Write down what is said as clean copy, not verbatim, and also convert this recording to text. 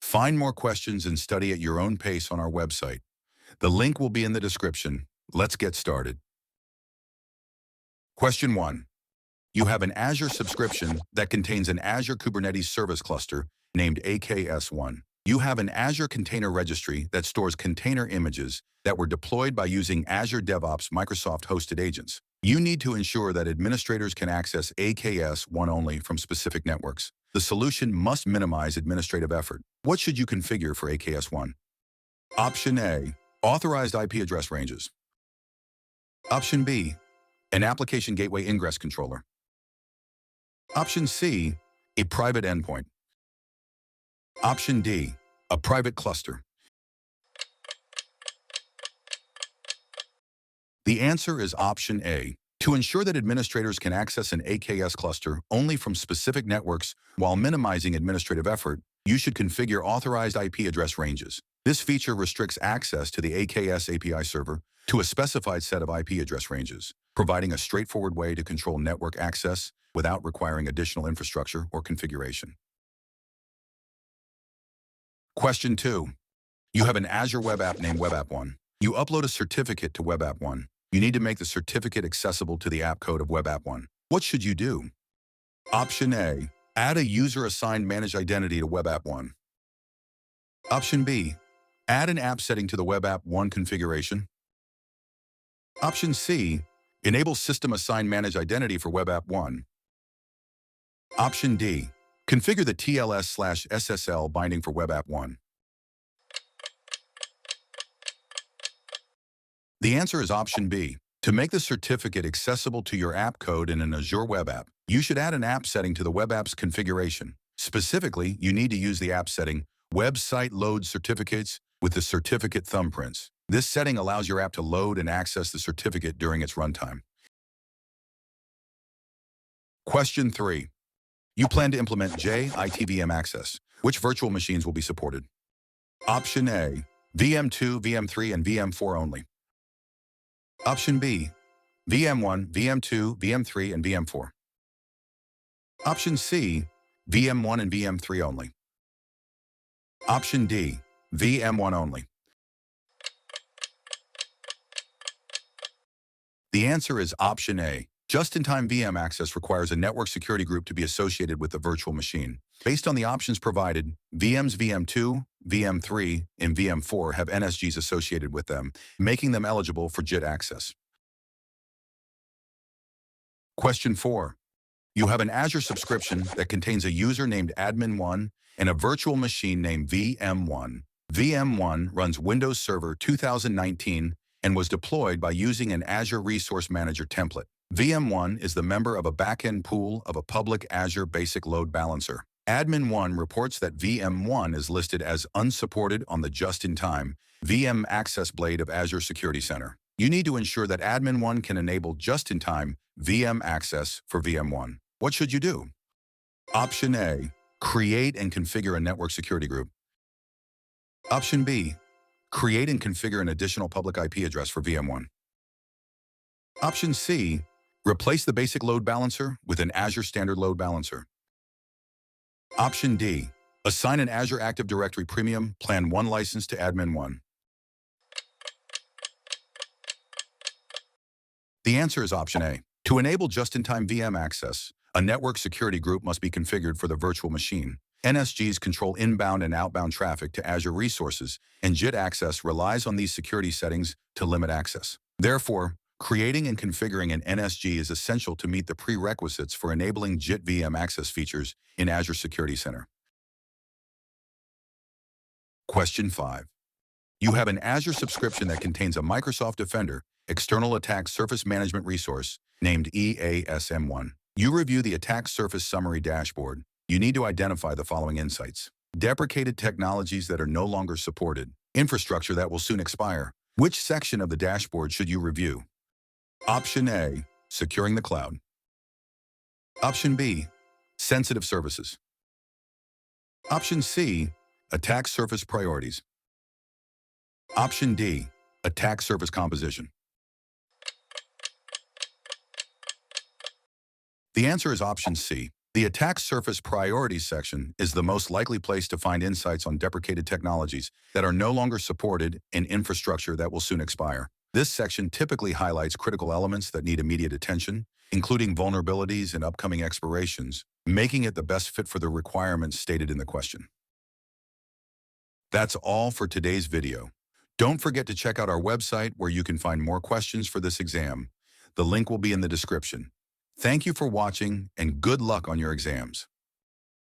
Find more questions and study at your own pace on our website. The link will be in the description. Let's get started. Question 1. You have an Azure subscription that contains an Azure Kubernetes Service Cluster named AKS1. You have an Azure Container Registry that stores container images that were deployed by using Azure DevOps Microsoft-hosted agents. You need to ensure that administrators can access AKS1 only from specific networks. The solution must minimize administrative effort. What should you configure for AKS1? Option A, authorized IP address ranges. Option B, an application gateway ingress controller. Option C, a private endpoint. Option D, a private cluster. The answer is option A. To ensure that administrators can access an AKS cluster only from specific networks while minimizing administrative effort, you should configure authorized IP address ranges. This feature restricts access to the AKS API server to a specified set of IP address ranges, providing a straightforward way to control network access without requiring additional infrastructure or configuration. Question 2. You have an Azure web app named Web App 1. You upload a certificate to Web App 1. You need to make the certificate accessible to the app code of Web App 1. What should you do? Option A, add a user-assigned managed identity to Web App 1. Option B, add an app setting to the Web App 1 configuration. Option C, enable system-assigned managed identity for Web App 1. Option D, configure the TLS/SSL binding for Web App 1. The answer is option B. To make the certificate accessible to your app code in an Azure web app, you should add an app setting to the web app's configuration. Specifically, you need to use the app setting Website Load Certificates with the certificate thumbprints. This setting allows your app to load and access the certificate during its runtime. Question 3. You plan to implement JITVM access. Which virtual machines will be supported? Option A, VM2, VM3, and VM4 only. Option B, VM1, VM2, VM3, and VM4. Option C, VM1 and VM3 only. Option D, VM1 only. The answer is option A. Just-in-time VM access requires a network security group to be associated with the virtual machine. Based on the options provided, VMs VM2, VM3, and VM4 have NSGs associated with them, making them eligible for JIT access. Question 4. You have an Azure subscription that contains a user named admin1 and a virtual machine named VM1. VM1 runs Windows Server 2019 and was deployed by using an Azure Resource Manager template. VM1 is the member of a backend pool of a public Azure Basic Load Balancer. Admin1 reports that VM1 is listed as unsupported on the just-in-time VM access blade of Azure Security Center. You need to ensure that Admin1 can enable just-in-time VM access for VM1. What should you do? Option A, create and configure a network security group. Option B, create and configure an additional public IP address for VM1. Option C, replace the basic load balancer with an Azure Standard Load Balancer. Option D, assign an Azure Active Directory Premium Plan 1 license to Admin1. The answer is option A. To enable just-in-time VM access, a network security group must be configured for the virtual machine. NSGs control inbound and outbound traffic to Azure resources, and JIT access relies on these security settings to limit access. Therefore, creating and configuring an NSG is essential to meet the prerequisites for enabling JIT VM access features in Azure Security Center. Question 5. You have an Azure subscription that contains a Microsoft Defender External Attack Surface Management resource named EASM1. You review the Attack Surface Summary dashboard. You need to identify the following insights: deprecated technologies that are no longer supported, infrastructure that will soon expire. Which section of the dashboard should you review? Option A, securing the cloud. Option B, sensitive services. Option C, attack surface priorities. Option D, attack surface composition. The answer is option C. The Attack Surface Priorities section is the most likely place to find insights on deprecated technologies that are no longer supported and infrastructure that will soon expire. This section typically highlights critical elements that need immediate attention, including vulnerabilities and upcoming expirations, making it the best fit for the requirements stated in the question. That's all for today's video. Don't forget to check out our website where you can find more questions for this exam. The link will be in the description. Thank you for watching and good luck on your exams.